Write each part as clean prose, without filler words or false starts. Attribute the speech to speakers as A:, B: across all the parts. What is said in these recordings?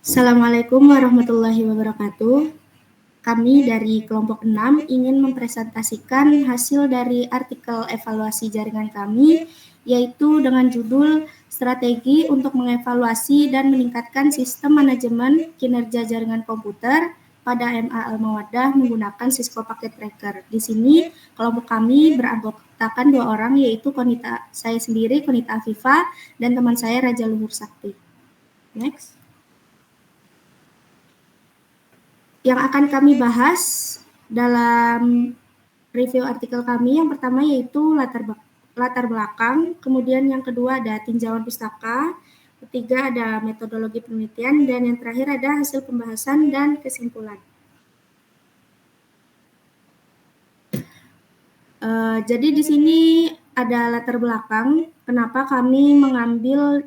A: Assalamualaikum warahmatullahi wabarakatuh. Kami dari kelompok 6 ingin mempresentasikan hasil dari artikel evaluasi jaringan kami, yaitu dengan judul Strategi untuk mengevaluasi dan meningkatkan sistem manajemen kinerja jaringan komputer pada MA Al-Mawaddah menggunakan Cisco Packet Tracker. Di sini kelompok kami beranggotakan 2 orang, yaitu saya sendiri, Konita Afifa, dan teman saya Raja Luhur Sakti. Next. Yang akan kami bahas dalam review artikel kami, yang pertama yaitu latar belakang, kemudian yang kedua ada tinjauan pustaka, ketiga ada metodologi penelitian, dan yang terakhir ada hasil pembahasan dan kesimpulan. Jadi di sini ada latar belakang kenapa kami mengambil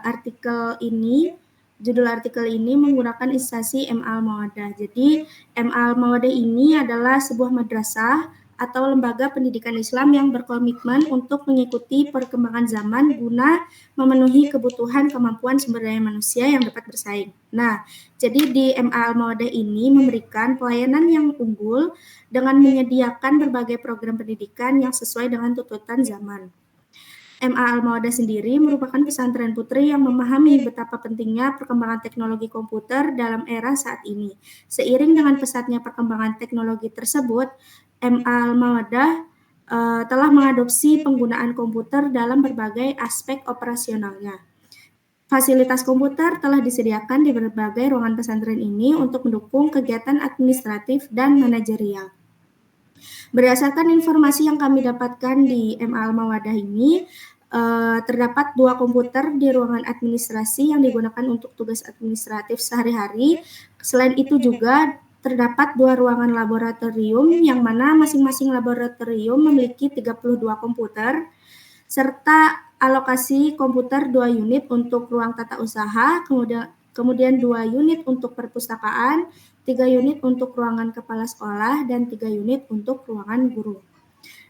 A: artikel ini. Judul artikel ini menggunakan instansi MA Al-Mawaddah. Jadi MA Al-Mawaddah ini adalah sebuah madrasah atau lembaga pendidikan Islam yang berkomitmen untuk mengikuti perkembangan zaman guna memenuhi kebutuhan kemampuan sumber daya manusia yang dapat bersaing. Nah, jadi di MA Al-Mawaddah ini memberikan pelayanan yang unggul dengan menyediakan berbagai program pendidikan yang sesuai dengan tuntutan zaman. MA Al-Mawaddah sendiri merupakan pesantren putri yang memahami betapa pentingnya perkembangan teknologi komputer dalam era saat ini. Seiring dengan pesatnya perkembangan teknologi tersebut, MA Al-Mawaddah telah mengadopsi penggunaan komputer dalam berbagai aspek operasionalnya. Fasilitas komputer telah disediakan di berbagai ruangan pesantren ini untuk mendukung kegiatan administratif dan manajerial. Berdasarkan informasi yang kami dapatkan di MA Al-Mawaddah ini, terdapat 2 komputer di ruangan administrasi yang digunakan untuk tugas administratif sehari-hari. Selain itu juga terdapat 2 ruangan laboratorium yang mana masing-masing laboratorium memiliki 32 komputer, serta alokasi komputer 2 unit untuk ruang tata usaha, kemudian 2 unit untuk perpustakaan, 3 unit untuk ruangan kepala sekolah, dan 3 unit untuk ruangan guru.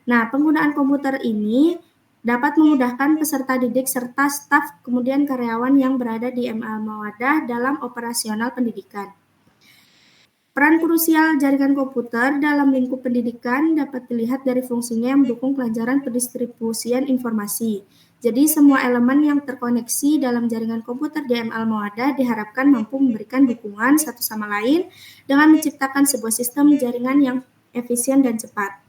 A: Nah, penggunaan komputer ini dapat memudahkan peserta didik serta staf kemudian karyawan yang berada di MA Al-Mawaddah dalam operasional pendidikan. Peran krusial jaringan komputer dalam lingkup pendidikan dapat dilihat dari fungsinya yang mendukung pelajaran pendistribusian informasi. Jadi semua elemen yang terkoneksi dalam jaringan komputer di MA Al-Mawaddah diharapkan mampu memberikan dukungan satu sama lain dengan menciptakan sebuah sistem jaringan yang efisien dan cepat.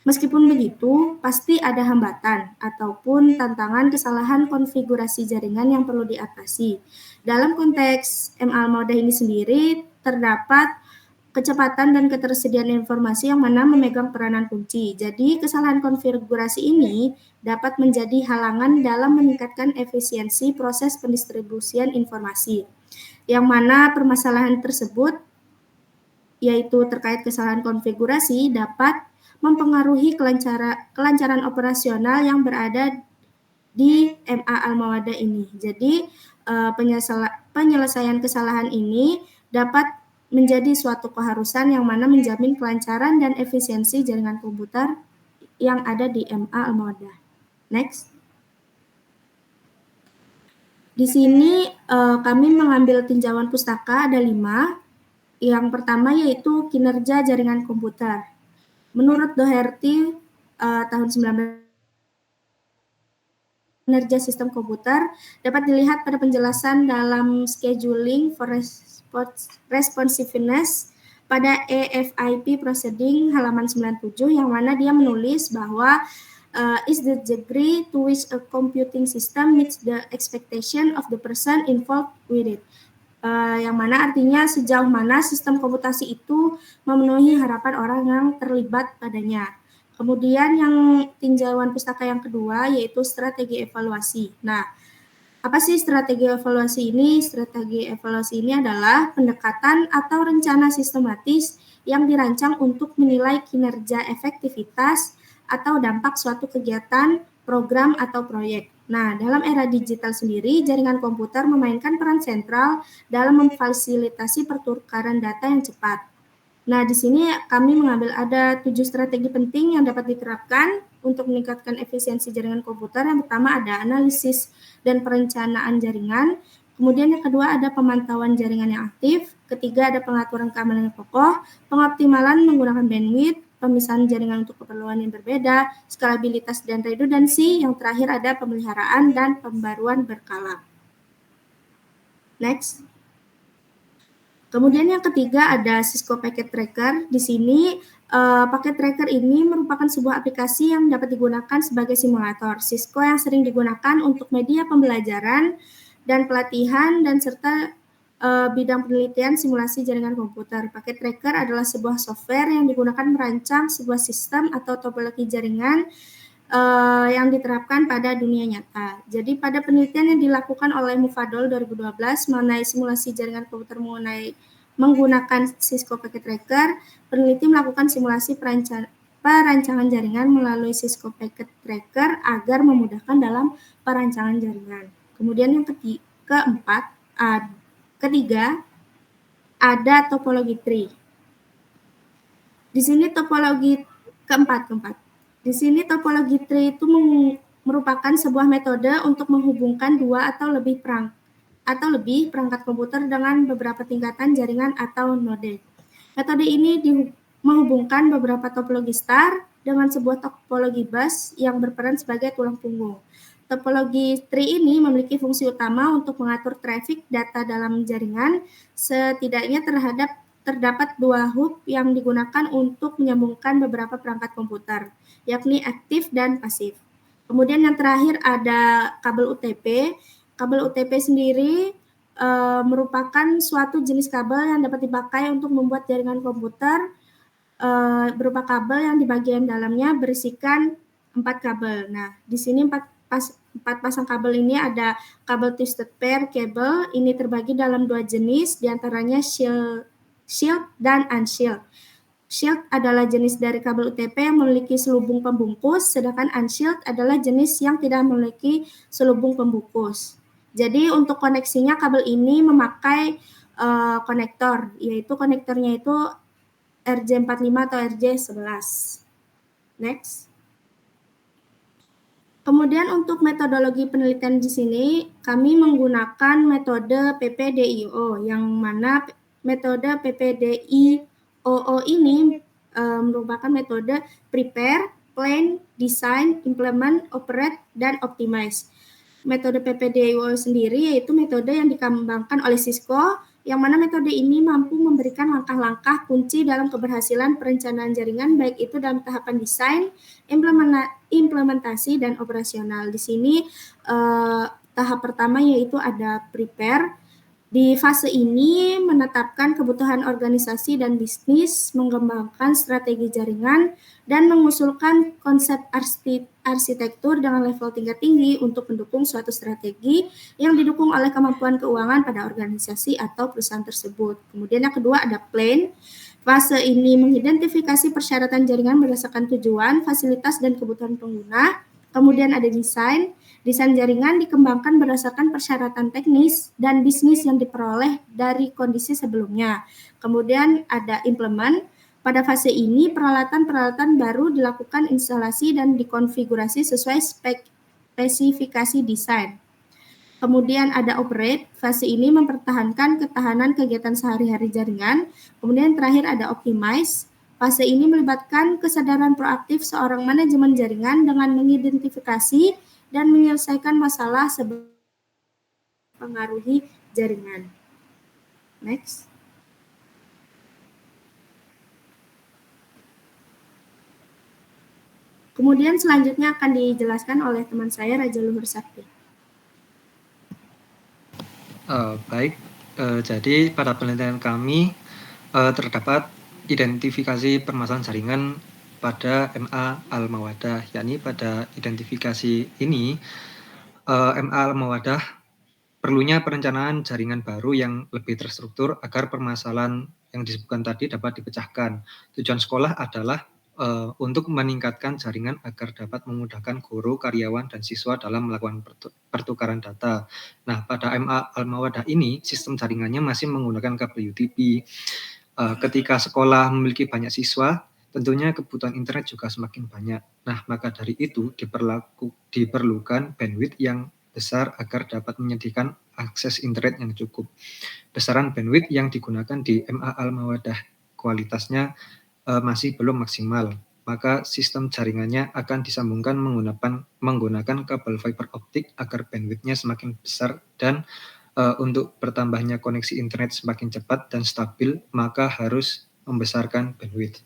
A: Meskipun begitu, pasti ada hambatan ataupun tantangan kesalahan konfigurasi jaringan yang perlu diatasi. Dalam konteks MA Al-Mawaddah ini sendiri, terdapat kecepatan dan ketersediaan informasi yang mana memegang peranan kunci. Jadi, kesalahan konfigurasi ini dapat menjadi halangan dalam meningkatkan efisiensi proses pendistribusian informasi. Yang mana permasalahan tersebut, yaitu terkait kesalahan konfigurasi, dapat mempengaruhi kelancaran operasional yang berada di MA Al-Mawaddah ini. Jadi, penyelesaian kesalahan ini dapat menjadi suatu keharusan yang mana menjamin kelancaran dan efisiensi jaringan komputer yang ada di MA Al-Mawaddah. Next. Di sini kami mengambil tinjauan pustaka ada 5. Yang pertama yaitu kinerja jaringan komputer. Menurut Doherty tahun 19 kinerja sistem komputer dapat dilihat pada penjelasan dalam scheduling for responsiveness pada EFIP Proceeding halaman 97 yang mana dia menulis bahwa is the degree to which a computing system meets the expectation of the person involved with it. Yang mana artinya sejauh mana sistem komputasi itu memenuhi harapan orang yang terlibat padanya. Kemudian yang tinjauan pustaka yang kedua yaitu strategi evaluasi. Nah, apa sih strategi evaluasi ini? Strategi evaluasi ini adalah pendekatan atau rencana sistematis yang dirancang untuk menilai kinerja efektivitas atau dampak suatu kegiatan, program, atau proyek. Nah, dalam era digital sendiri, jaringan komputer memainkan peran sentral dalam memfasilitasi pertukaran data yang cepat. Nah, di sini kami mengambil ada 7 strategi penting yang dapat diterapkan untuk meningkatkan efisiensi jaringan komputer. Yang pertama ada analisis dan perencanaan jaringan, Kemudian yang kedua ada pemantauan jaringan yang aktif. Ketiga ada pengaturan keamanan yang kokoh, pengoptimalan menggunakan bandwidth, pemisahan jaringan untuk keperluan yang berbeda, skalabilitas dan redundansi. Yang terakhir ada pemeliharaan dan pembaruan berkala. Next. Kemudian yang ketiga ada Cisco Packet Tracker. Di sini Packet Tracker ini merupakan sebuah aplikasi yang dapat digunakan sebagai simulator Cisco yang sering digunakan untuk media pembelajaran dan pelatihan dan serta bidang penelitian simulasi jaringan komputer. Packet Tracker adalah sebuah software yang digunakan merancang sebuah sistem atau topologi jaringan yang diterapkan pada dunia nyata. Jadi pada penelitian yang dilakukan oleh Mufadol 2012 mengenai simulasi jaringan komputer menggunakan Cisco Packet Tracker, peneliti melakukan simulasi perancangan jaringan melalui Cisco Packet Tracker agar memudahkan dalam perancangan jaringan. Kemudian yang ketiga ada topologi tree. Di sini topologi keempat. Di sini topologi tree itu merupakan sebuah metode untuk menghubungkan dua atau lebih perangkat komputer dengan beberapa tingkatan jaringan atau node. Metode ini menghubungkan beberapa topologi star dengan sebuah topologi bus yang berperan sebagai tulang punggung. Topologi tree ini memiliki fungsi utama untuk mengatur traffic data dalam jaringan, setidaknya terdapat dua hub yang digunakan untuk menyambungkan beberapa perangkat komputer, yakni aktif dan pasif. Kemudian yang terakhir ada kabel UTP. Kabel UTP sendiri merupakan suatu jenis kabel yang dapat dipakai untuk membuat jaringan komputer berupa kabel yang di bagian dalamnya berisikan 4 kabel. Nah, di sini 4 pasang kabel ini ada kabel twisted pair cable. Ini terbagi dalam 2 jenis, diantaranya shield dan unshield. Shield adalah jenis dari kabel UTP yang memiliki selubung pembungkus, sedangkan unshield adalah jenis yang tidak memiliki selubung pembungkus. Jadi untuk koneksinya kabel ini memakai konektor, yaitu konektornya itu RJ45 atau RJ11. Next. Kemudian untuk metodologi penelitian di sini kami menggunakan metode PPDIO, yang mana metode PPDIO ini merupakan metode prepare, plan, design, implement, operate, dan optimize. Metode PPDIO sendiri yaitu metode yang dikembangkan oleh Cisco, yang mana metode ini mampu memberikan langkah-langkah kunci dalam keberhasilan perencanaan jaringan, baik itu dalam tahapan desain, implementasi, dan operasional. Di sini tahap pertama yaitu ada prepare. Di fase ini menetapkan kebutuhan organisasi dan bisnis, mengembangkan strategi jaringan, dan mengusulkan konsep arsitektur dengan level tingkat tinggi untuk mendukung suatu strategi yang didukung oleh kemampuan keuangan pada organisasi atau perusahaan tersebut. Kemudian yang kedua ada plan. Fase ini mengidentifikasi persyaratan jaringan berdasarkan tujuan, fasilitas, dan kebutuhan pengguna. Kemudian ada desain. Desain jaringan dikembangkan berdasarkan persyaratan teknis dan bisnis yang diperoleh dari kondisi sebelumnya. Kemudian ada implement. Pada fase ini, peralatan-peralatan baru dilakukan instalasi dan dikonfigurasi sesuai spesifikasi desain. Kemudian ada operate. Fase ini mempertahankan ketahanan kegiatan sehari-hari jaringan. Kemudian terakhir ada optimize. Fase ini melibatkan kesadaran proaktif seorang manajemen jaringan dengan mengidentifikasi dan menyelesaikan masalah sebelum mempengaruhi jaringan. Next. Kemudian selanjutnya akan dijelaskan oleh teman saya Raja Luhur Sakti.
B: Baik, jadi pada penelitian kami terdapat identifikasi permasalahan jaringan pada MA Al-Mawadah, yakni pada identifikasi ini MA Al-Mawadah perlunya perencanaan jaringan baru yang lebih terstruktur agar permasalahan yang disebutkan tadi dapat dipecahkan. Tujuan sekolah adalah untuk meningkatkan jaringan agar dapat memudahkan guru, karyawan, dan siswa dalam melakukan pertukaran data. Nah, pada MA Al-Mawadah ini, sistem jaringannya masih menggunakan kabel UTP. Ketika sekolah memiliki banyak siswa, tentunya kebutuhan internet juga semakin banyak. Nah, maka dari itu diperlukan bandwidth yang besar agar dapat menyediakan akses internet yang cukup. Besaran bandwidth yang digunakan di MA Al-Mawaddah kualitasnya masih belum maksimal, maka sistem jaringannya akan disambungkan menggunakan kabel fiber optik agar bandwidth-nya semakin besar dan untuk bertambahnya koneksi internet semakin cepat dan stabil, maka harus membesarkan bandwidth.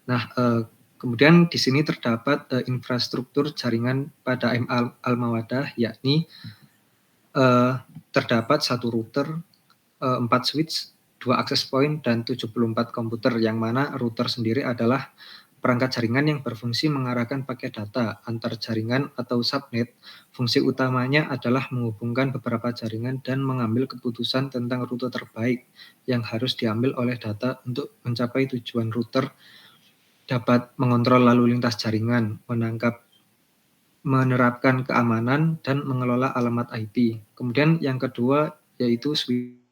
B: Nah, kemudian di sini terdapat infrastruktur jaringan pada MA Al-Mawaddah, yakni terdapat 1 router, 4 switch, 2 access point, dan 74 komputer, yang mana router sendiri adalah perangkat jaringan yang berfungsi mengarahkan paket data antar jaringan atau subnet. Fungsi utamanya adalah menghubungkan beberapa jaringan dan mengambil keputusan tentang rute terbaik yang harus diambil oleh data untuk mencapai tujuan. Router dapat mengontrol lalu lintas jaringan, menerapkan keamanan, dan mengelola alamat IP. Kemudian yang kedua yaitu switch.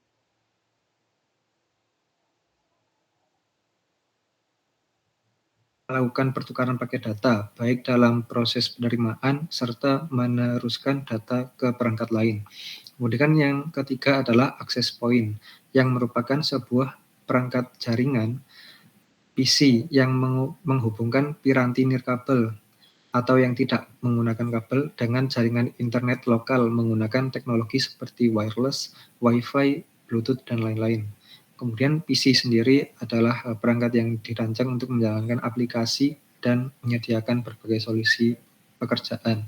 B: Melakukan pertukaran paket data, baik dalam proses penerimaan serta meneruskan data ke perangkat lain. Kemudian yang ketiga adalah access point, yang merupakan sebuah perangkat jaringan PC yang menghubungkan piranti nirkabel atau yang tidak menggunakan kabel dengan jaringan internet lokal menggunakan teknologi seperti wireless, Wi-Fi, Bluetooth, dan lain-lain. Kemudian PC sendiri adalah perangkat yang dirancang untuk menjalankan aplikasi dan menyediakan berbagai solusi pekerjaan.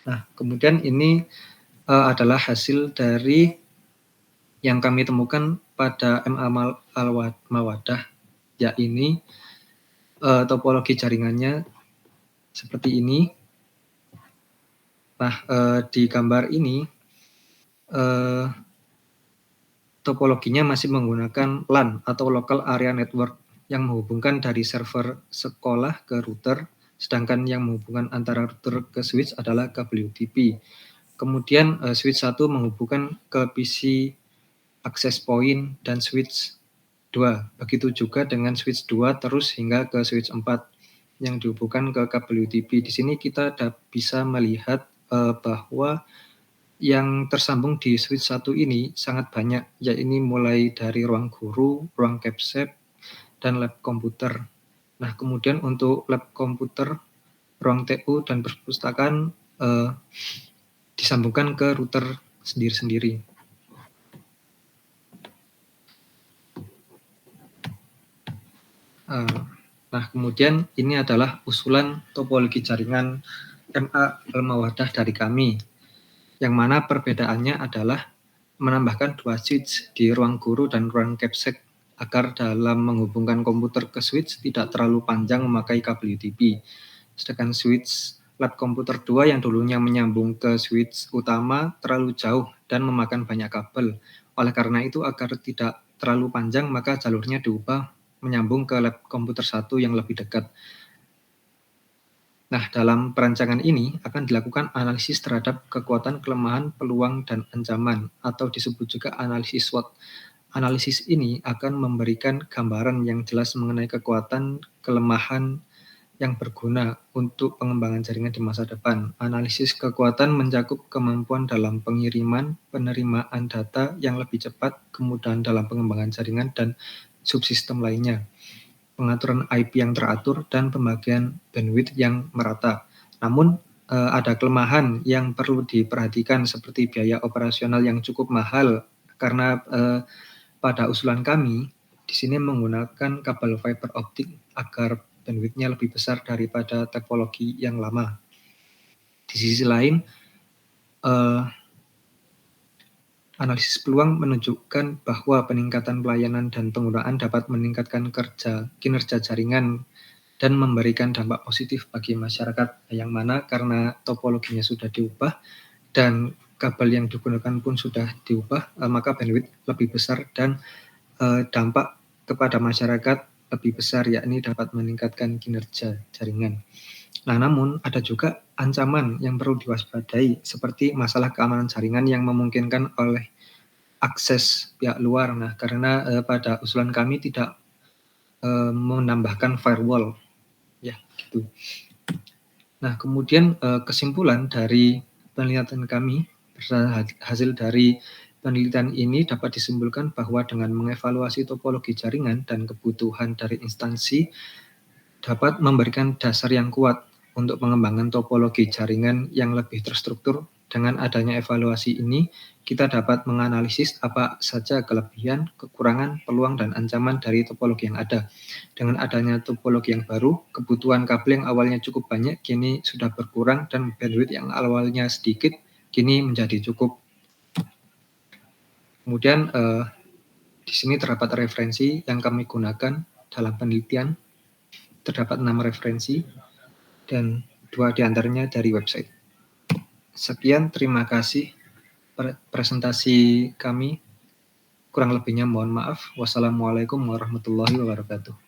B: Nah, kemudian ini adalah hasil dari yang kami temukan pada MA Al-Mawaddah, yakni topologi jaringannya seperti ini. Nah, di gambar ini topologinya masih menggunakan LAN atau Local Area Network yang menghubungkan dari server sekolah ke router, sedangkan yang menghubungkan antara router ke switch adalah kabel UDP. Kemudian switch 1 menghubungkan ke PC access point dan switch 2. Begitu juga dengan switch 2 terus hingga ke switch 4 yang dihubungkan ke kabel UDP. Di sini kita bisa melihat bahwa yang tersambung di switch 1 ini sangat banyak, yakni mulai dari ruang guru, ruang capsep, dan lab komputer. Nah, kemudian untuk lab komputer, ruang TU, dan perpustakaan disambungkan ke router sendiri-sendiri. Nah, kemudian ini adalah usulan topologi jaringan MA Al-Mawaddah dari kami, yang mana perbedaannya adalah menambahkan 2 switch di ruang guru dan ruang capsec agar dalam menghubungkan komputer ke switch tidak terlalu panjang memakai kabel UDP. Sedangkan switch lab komputer 2 yang dulunya menyambung ke switch utama terlalu jauh dan memakan banyak kabel. Oleh karena itu, agar tidak terlalu panjang, maka jalurnya diubah menyambung ke lab komputer 1 yang lebih dekat. Nah, dalam perancangan ini akan dilakukan analisis terhadap kekuatan, kelemahan, peluang, dan ancaman, atau disebut juga analisis SWOT. Analisis ini akan memberikan gambaran yang jelas mengenai kekuatan, kelemahan yang berguna untuk pengembangan jaringan di masa depan. Analisis kekuatan mencakup kemampuan dalam pengiriman, penerimaan data yang lebih cepat, kemudahan dalam pengembangan jaringan, dan subsistem lainnya, pengaturan IP yang teratur, dan pembagian bandwidth yang merata. Namun, ada kelemahan yang perlu diperhatikan seperti biaya operasional yang cukup mahal karena pada usulan kami di sini menggunakan kabel fiber optik agar bandwidth-nya lebih besar daripada topologi yang lama. Di sisi lain, analisis peluang menunjukkan bahwa peningkatan pelayanan dan penggunaan dapat meningkatkan kinerja jaringan dan memberikan dampak positif bagi masyarakat, yang mana karena topologinya sudah diubah dan kabel yang digunakan pun sudah diubah, maka bandwidth lebih besar dan dampak kepada masyarakat lebih besar, yakni dapat meningkatkan kinerja jaringan. Nah, namun ada juga ancaman yang perlu diwaspadai seperti masalah keamanan jaringan yang memungkinkan oleh akses pihak luar. Nah, karena pada usulan kami tidak menambahkan firewall, ya gitu. Nah, kemudian kesimpulan dari penelitian kami, hasil dari penelitian ini dapat disimpulkan bahwa dengan mengevaluasi topologi jaringan dan kebutuhan dari instansi dapat memberikan dasar yang kuat untuk pengembangan topologi jaringan yang lebih terstruktur. Dengan adanya evaluasi ini, kita dapat menganalisis apa saja kelebihan, kekurangan, peluang, dan ancaman dari topologi yang ada. Dengan adanya topologi yang baru, kebutuhan kabel yang awalnya cukup banyak kini sudah berkurang dan bandwidth yang awalnya sedikit kini menjadi cukup. Kemudian di sini terdapat referensi yang kami gunakan dalam penelitian. Terdapat 6 referensi dan 2 diantaranya dari website. Sekian, terima kasih presentasi kami. Kurang lebihnya mohon maaf. Wassalamualaikum warahmatullahi wabarakatuh.